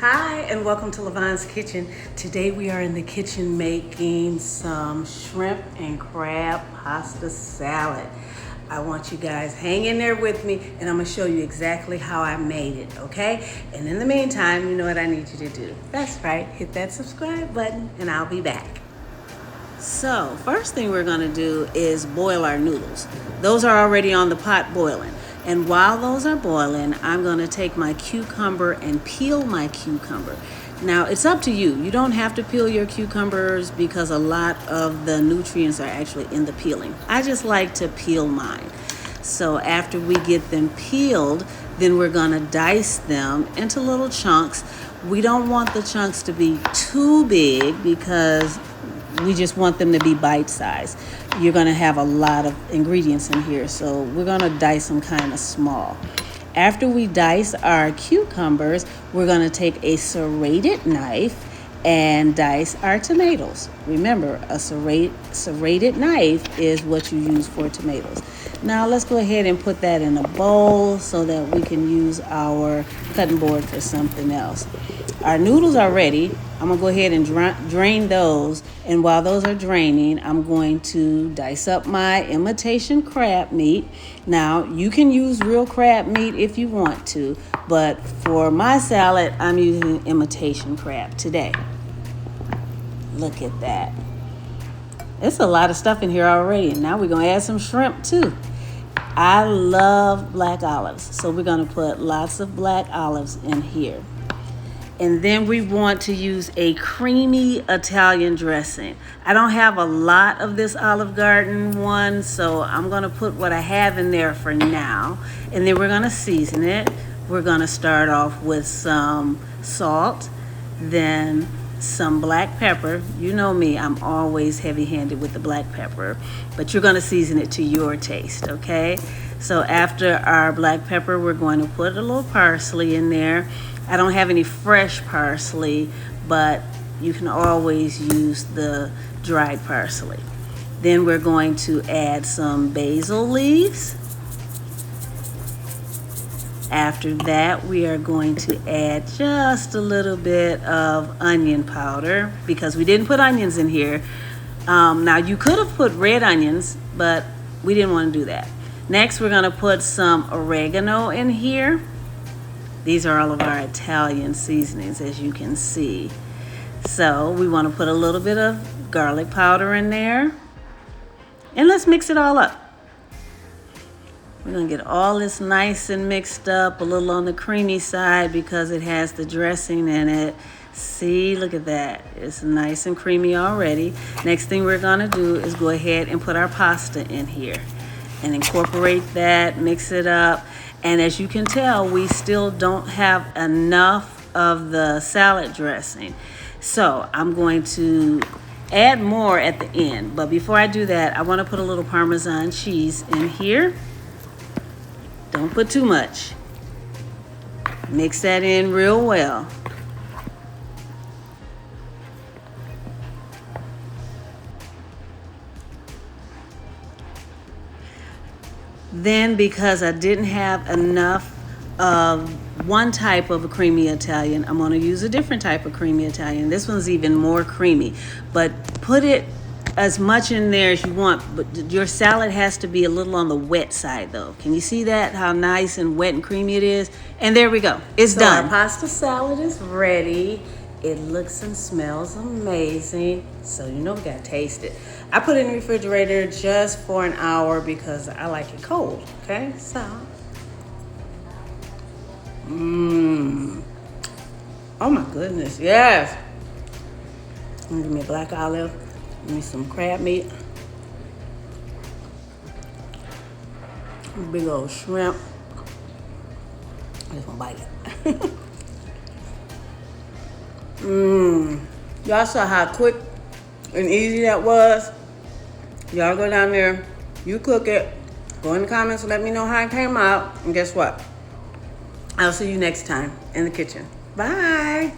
Hi, and welcome to Levon's Kitchen. Today we are in the kitchen making some shrimp and crab pasta salad. I want you guys hang in there with me, and I'm gonna show you exactly how I made it, okay? And in the meantime, you know what I need you to do. That's right, hit that subscribe button, and I'll be back. So, first thing we're gonna do is boil our noodles. Those are already on the pot boiling. And while those are boiling, I'm gonna take my cucumber and peel my cucumber. Now, it's up to you. You don't have to peel your cucumbers because a lot of the nutrients are actually in the peeling. I just like to peel mine. So after we get them peeled, then we're gonna dice them into little chunks. We don't want the chunks to be too big because we just want them to be bite-sized. You're gonna have a lot of ingredients in here, so we're gonna dice them kind of small. After we dice our cucumbers, we're gonna take a serrated knife and dice our tomatoes. Remember, a serrated knife is what you use for tomatoes. Now let's go ahead and put that in a bowl so that we can use our cutting board for something else. Our noodles are ready. I'm gonna go ahead and drain those, and while those are draining, I'm going to dice up my imitation crab meat. Now, you can use real crab meat if you want to, but for my salad, I'm using imitation crab today. Look at that. It's a lot of stuff in here already. Now we're gonna add some shrimp too. I love black olives, so we're gonna put lots of black olives in here. And then we want to use a creamy Italian dressing. I don't have a lot of this Olive Garden one, so I'm gonna put what I have in there for now. And then we're gonna season it. We're gonna start off with some salt, then some black pepper. You know me, I'm always heavy-handed with the black pepper, but you're gonna season it to your taste, okay? So after our black pepper, we're going to put a little parsley in there. I don't have any fresh parsley, but you can always use the dried parsley. Then we're going to add some basil leaves. After that, we are going to add just a little bit of onion powder because we didn't put onions in here. Now, you could have put red onions, but we didn't want to do that. Next, we're gonna put some oregano in here. These are all of our Italian seasonings, as you can see. So we want to put a little bit of garlic powder in there. And let's mix it all up. We're going to get all this nice and mixed up, a little on the creamy side because it has the dressing in it. See, look at that. It's nice and creamy already. Next thing we're going to do is go ahead and put our pasta in here and incorporate that, mix it up. And as you can tell, we still don't have enough of the salad dressing. So I'm going to add more at the end. But before I do that, I want to put a little Parmesan cheese in here. Don't put too much. Mix that in real well. Then, because I didn't have enough of one type of a creamy Italian, I'm going to use a different type of creamy Italian. This one's even more creamy, but put it as much in there as you want, but your salad has to be a little on the wet side though. Can you see that, how nice and wet and creamy it is? And there we go, it's done. Our pasta salad is ready. It looks and smells amazing, so you know we gotta taste it. I put it in the refrigerator just for an hour because I like it cold, okay? So, oh my goodness, yes. Give me a black olive, give me some crab meat, big old shrimp. I just wanna bite it. Y'all saw how quick and easy that was. Y'all go down there, you cook it, go in the comments and let me know how it came out. And guess what? I'll see you next time in the kitchen. Bye.